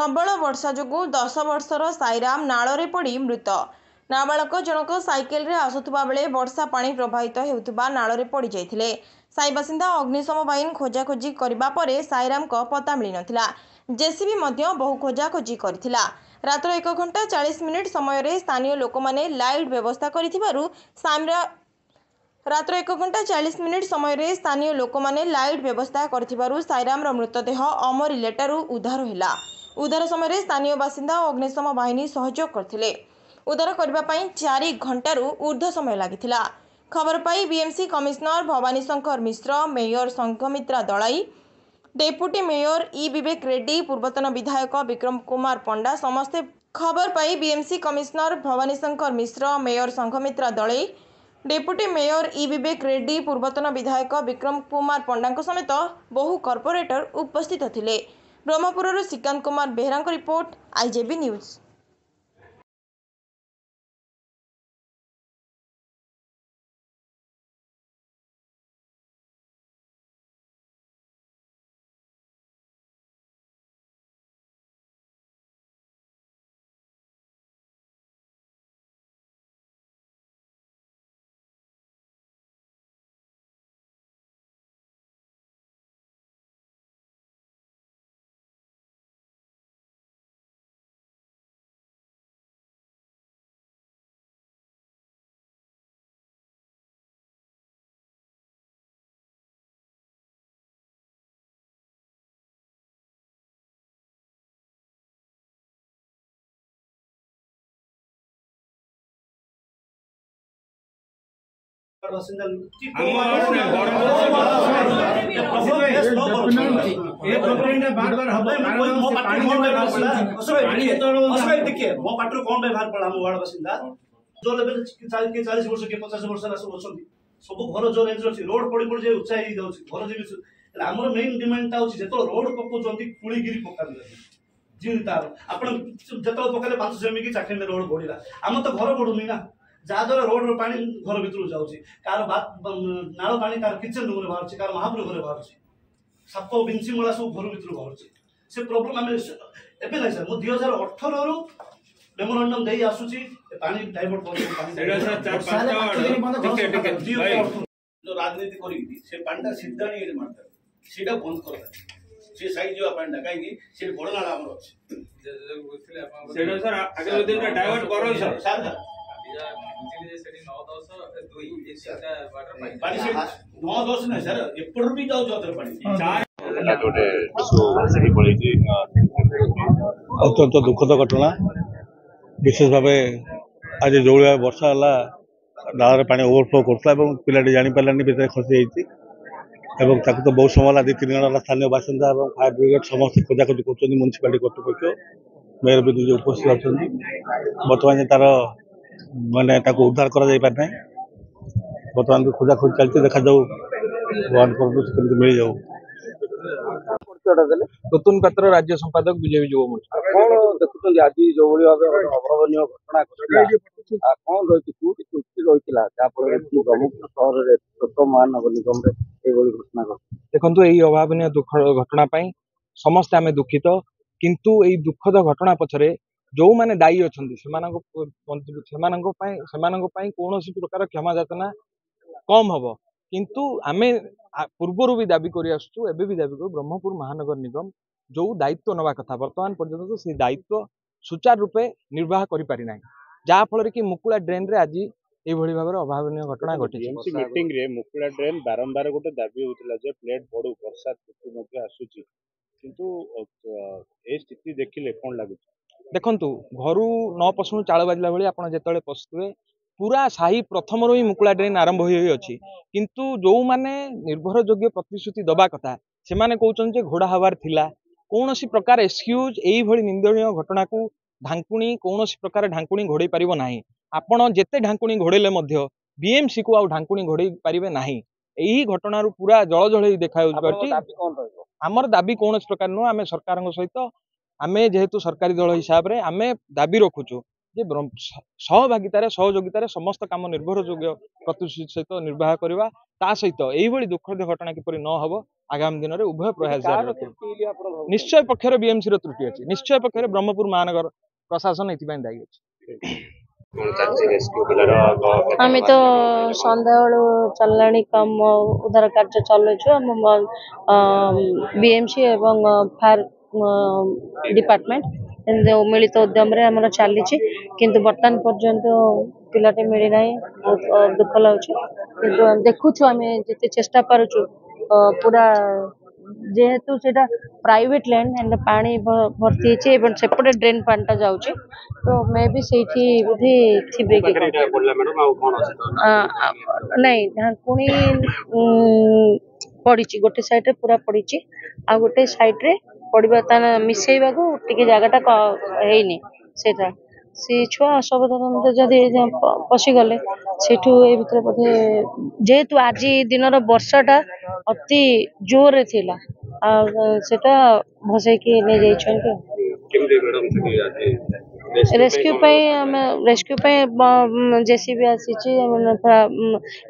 प्रबल वर्षा जो 10 वर्षर साईराम नाଳରେ पड़ी मृत। नाबालक जनक साइकेल रे आसुवा बेले वर्षा पानी प्रवाहित होउथुबा नाଳରେ पड़ी जाइथिले। साई बासिंदा अग्निशम बाहिनी खोजाखोजी करबा परे साईराम को पता मिली नथिला। जेसीबी मध्य बहु खोजाखोजी करथिला। रात्र 1 घंटा 40 मिनिट समय रे स्थानीय लोक माने लाइट व्यवस्था करिथिबारु रात्र 1 घंटा 40 मिनिट समय स्थानीय लोक माने लाइट व्यवस्था करथिबारु साईराम मृतदेह अमरी लेटारू उद्धार होला। उद्धार समय स्थानीय बासिंदा और अग्निशम बाहिनी सहयोग करथिले। उद्धार करबा पई 4 घंटारू ऊर्ध्व समय लागिथिला। खबर पाई BMC commissioner Bhawani Shankar Mishra, mayor Sanghamitra Dalai, deputy mayor E Vivek Reddy, पूर्वतन विधायक विक्रम कुमार पंडा समस्ते खबर पाई BMC commissioner Bhawani Shankar Mishra, mayor Sanghamitra Dalai, deputy mayor E Vivek Reddy, पूर्वतन विधायक विक्रम कुमार पंडा समेत बहु कॉर्पोरेटर उपस्थित थिले। Brahmapur Srikant Kumar Behera report, IJB news. सब घर जो रेंज अच्छी रोड पड़ी पड़ी उच्चा घर जी आमर मेन डिमांडटा हूँ जो रोड पकाउं कुड़ीगिरी पका जी तार आप जो पकड़े 500 एमकी चाखंडे रोड बढ़ला आम तो घर बढ़ुनी ना जहाद्वारा रोड पा घर भर जाऊँगी कार नाल पा कार किचन रूम बाहर कार महापुर घर बाहर साप बिंसी मला सब घर भर बाहर से प्रोब्लेम आम एवं ना सर मुझे 2018 रु मेमोरांडम दे आसुची पानी डाइवर्ट जो राजनीति करी से पानी सीधा नहीं मारता सीधा बंद कर से साइज जो पानी कहीं से बड़ नाला आम अच्छे सर आगे दिन डाइवर्ट करो सर सर अत्यंत दुखद घटना विशेष भाव आज जो वर्षा है नाल पानी ओवरफ्लो करता पिलाटी जापारानी भीतर खसी जाती तो बहुत समय ला 2-3 जन स्थानीय बासिंदा और फायर ब्रिगेड समस्त खोजाखोजी कर म्यूनिसिपालिटी कर्तृपक्ष मेयर भी निजे उपस्थित अच्छा बर्तमान तार माने उद्धार कर बर्तमान भी खोजाखोजी चलती देखा जाऊ भगवान कर मिल जाऊ। नतुन पात्र राज्य संपादक बीजेपी युव मोर्चा कौन देखुं आज जो भाव अभावनीय घटना घटना कौन रही रही ब्रह्मपुर सहर में छोट महानगर निगम घटना देखो यही अभावनीय दुख घटना समस्ते आम दुखित किंतु यही दुखद घटना पछरे जो माने दायी अच्छा कौन प्रकार क्षमा याचना कम हम किंतु आमे पूर्वर भी दाबी कर दाबी कर ब्रह्मपुर महानगर निगम जो दायित्व नवा कथा वर्तमान पर्यटन से दायित्व सुचारू रूपे निर्वाह करें जहाँफल कि मुकुला ड्रेन रे आज ये भाव अभावनीय घटना घटी मीटिंग रे मुकुला ड्रेन बारंबार गोटे दाबी होता जे प्लेट बड़ू वर्षा ऋतु आसूची किंतु ए स्थिति देखिले कौन लगुच देखंतु घर न पसुणु चाल बाजिला भाई आप जिते पशुए पूरा साही प्रथम ही मुकुला ड्रेन आरंभ हो अच्छी किंतु जो माने निर्भर योग्य प्रतिश्रुति दबा कथा से माने कहते घोड़ा हवार थिला कौन प्रकार एक्सक्यूज यही निंदनीय घटना को ढांकुणी कौन प्रकार ढांकुणी घोड़े पारिबो नाही आपण जेते ढांकुणी घोड़ेले मध्य बीएमसी को आउ ढांकुणी घोड़े पारिबे नाही यही घटना पूरा जल जल देखा आमर दाबी कौन प्रकार नुह आम सरकार सहित आम जेहेतु सरकारी दल हिसाब से आम दाबी रखुचु ଯେ सहभागितार सहयोगितार समस्त काम निर्भरयोग्य प्रतिश्रुति सहित निर्वाह करवा ता सहित यही दुखद घटना किपरि न हो आगामी दिन में उभय प्रयास जारी रखिबा। निश्चय पक्षर बीएमसी त्रुटि अच्छी, निश्चय पक्षर ब्रह्मपुर महानगर प्रशासन ये दायी अच्छी। आम तो सन्ध्या बेलू चललानी कम उद्धार कार्य चलु बीएमसी एवं फायर डिपार्टमेंट मिलित उद्यम आमर चली किंतु बर्तमान पर्यंत पिलाटे मिली ना, बहुत दुख लगुच। देखु आम जिते चेष्टा पारुचु पूरा जेहेतु से प्राइवेट लैंड एंड पानी भर्ती है सेपटे ड्रेन पानीटा जाऊँच तो मे भी से बोधे थे नहीं ढाकुणी पड़ी गोटे साइड रे पूरा पड़ी आ गोटे साइड रे पड़ा मिसेवा टे जगटा है से छुआ असावधान जदि पशिगले से बोधे जेहेतु आज दिन वर्षाटा अति जोर थिला सेटा भसैकी नहीं रेस्क्यू जेसीबी आसी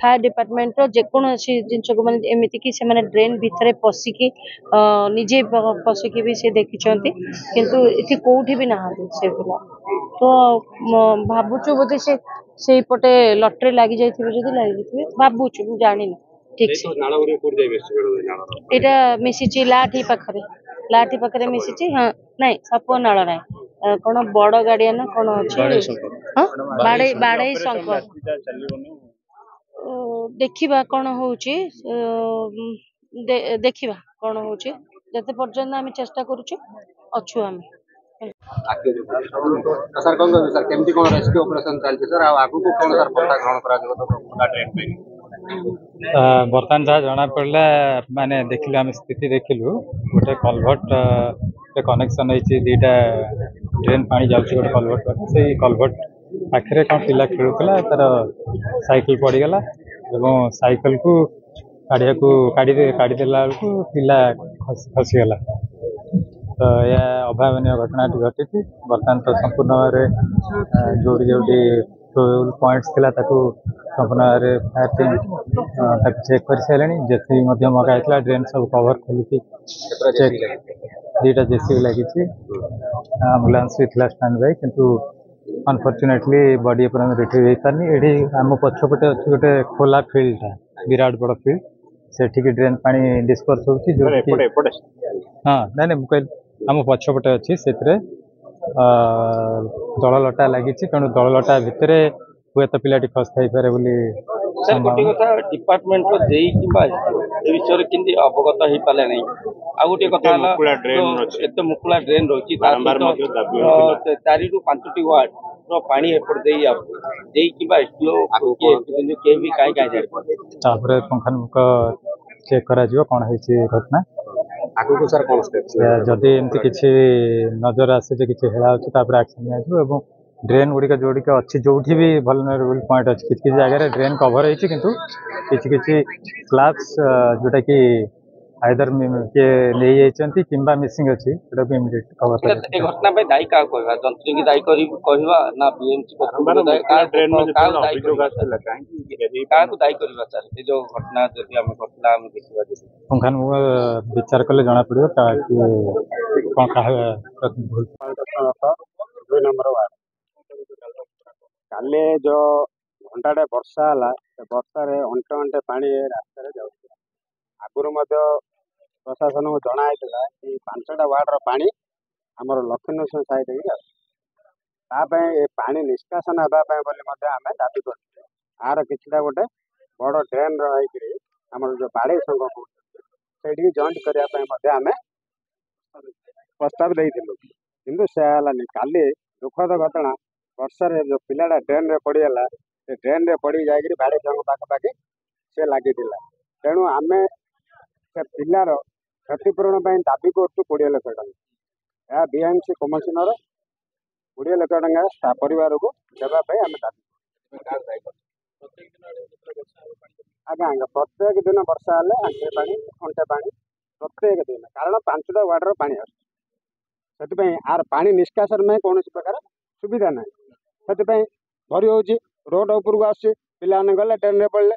फायर डिपार्टमेंट जेकोसी जिनस को मैंने एमती कि से ड्रेन भितर पशिकी निजे पशिकी भी से देखी किंतु इति कोठी भी ना से पिला तो भावुचु बोधे से पटे लटरी लगी जाइए भावुचु जानी ठीक से यहाँ मिसी लाठी पाखे मिसी हाँ नहीं सापुआ नाल ना कौन बड़ गाड़िया ना कौन अच्छे बाड़े शंख देखा कौन हो देखा कौन हो जते पर्यंत आम चेष्टा करुचु अच्छु आम सर कौन सर केमती कौन रेस्क्यू ऑपरेशन चलती सर आगु को कौन सर पता ग्रहण करा ट्रेन पे बर्तमान जहाँ जना पड़ा माने देखिलु आम स्थिति देखिलु गोटे कलभर्ट कनेक्शन होती दीटा ड्रेन पानी जाऊँच गोटे कलभर्ट से कलभर्ट पाखे कौन पिला खेलुला तार साइकिल पड़गला एवं साइकिल को काढ़ीदेला बेलू पिला खसीगला तो यह अभावनीय घटना घटी। बर्तमान तो संपूर्ण भाव जोड़ी जोड़ी पॉइंट्स थिला ताकू संपूर्ण भाव फायर टीम चेक कर सारे जेसीबी मगाई ड्रेन सब कवर खोलिकी चेक दीटा जेसीबी लगी आम्बुलांस भी था स्टैंड बाय किंतु अनफॉर्चुनेटली बॉडी एपर्यंत रिट्रीव हो पारनी। ये आम पछपटे अच्छी गोटे खोला फील्ड था विराट बड़ फील्ड से ड्रेन पानी डिस्पर्स होती जो हाँ नहीं मुझे आम पछपटे अच्छी से दल लटा लगी तेणु दल लटा भितर हुए तो पिलाटी खस थी पारे बोली डिपार्टमेंट विषय केमती अवगत हो पारे नहीं आ गोटे कथा एत मुकुला ड्रेन रही 4 ରୁ 5ଟି वार्ड पानी पुंखानुपुंख चेक करा कौन है घटना आगु सर कौन स्टेप जदि एमती किसी नजर आसे किसी हेला एक्शन निया ड्रेन गुड़िक जोड़िक अच्छी जो भी वल्नरेबल पॉइंट अच्छी किसी जगह ड्रेन कवर होती किंतु किसी स्लैब्स जोटा कि आइदर किए नहीं जाइछंती किंबा मिसिंग अछि एटा भी इमीडिएट कवर कर ए घटना पे दायी का कहबा जंत्री की दायी करी कहबा ना बीएमसी को दायी का ड्रेन में का दायी करी का को दायी करबा सर ए जो घटना जदि हम घटना हम देखबा पुंखान विचार कले जाना पड़ियो कि कोन का भूल 2 नंबर वार्ड काले जो घंटाटे वर्षा है वर्षा अंटे अंटे पानी रास्ता जाऊँ आगुरी प्रशासन को जनाई कि 5टा वार्डर पानी आमर लक्ष्मीनरसिंह साइड ये पानी निष्कासन होगापी आम दाबी कर आर किसी गोटे बड़ ड्रेन रही आम जो बाड़े संघ से जॉइंट करने आम प्रस्ताव देलु कि से काली दुखद घटना वर्षा जो पिलाटा ड्रेन पड़गला से ड्रेन पड़ जा बाड़े संघ पाखापाखि से लगी तेणु आम से पिलार क्षतिपूरण दाबी करूँ 20 लाख टଙ୍କା यह बीएमसी कमिशनर 20 लाख टଙ୍କା परिवार को देवाई आम दाबी आज्ञा प्रत्येक दिन वर्षा हेल्ले आंटे पानी अंटे पानी प्रत्येक दिन कारण 5टा वार्डर पानी आर पानी निष्कासन में कौन प्रकार सुविधा ना ସେଥିପାଇଁ ଧରି ହେଉଛି ରୋଡ଼ ଉପରକୁ ଆସୁଛି ପିଲାମାନେ ଗଲେ ଟ୍ରେନ୍ରେ ପଡ଼ିଲେ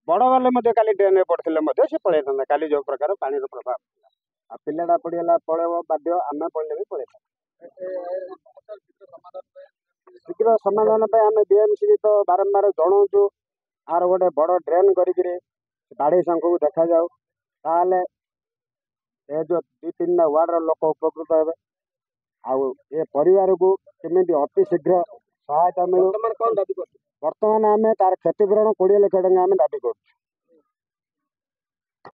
ବଡ଼ ଗଲେ ମଧ୍ୟ କାଲି ଟ୍ରେନ୍ରେ ପଡ଼ିଥିଲେ ମଧ୍ୟ ସେ ପଳେଇଥାନ୍ତା କାଲି ଯେଉଁ ପ୍ରକାର ପାଣିର ପ୍ରଭାବ ଥିଲା ଆଉ ପିଲାଟା ପଡ଼ିଗଲା ପଳେଇବ ବାଧ୍ୟ ଆମେ ପଡ଼ିଲେ ବି ପଳେଇଥାନ୍ତା ଶୀଘ୍ର ସମାଧାନ ପାଇଁ ଆମେ BMC ତ ବାରମ୍ବାର ଜଣାଉଛୁ ଆର ଗୋଟେ ବଡ଼ ଡ୍ରେନ୍ କରିକିରି ବାଡ଼େଇ ଶଙ୍ଖକୁ ଦେଖାଯାଉ ତାହେଲେ ଏ ଯେଉଁ 2-3ଟା ୱାର୍ଡ଼ର ଲୋକ ଉପକୃତ ହେବେ ଆଉ ଏ ପରିବାରକୁ କେମିତି ଅତି ଶୀଘ୍ର ସହାୟତା ମିଳୁ। ବର୍ତ୍ତମାନ ଆମେ ତାର କ୍ଷତିପୂରଣ 20 ଲକ୍ଷ ଟଙ୍କା ଆମେ ଦାବି କରୁଛୁ।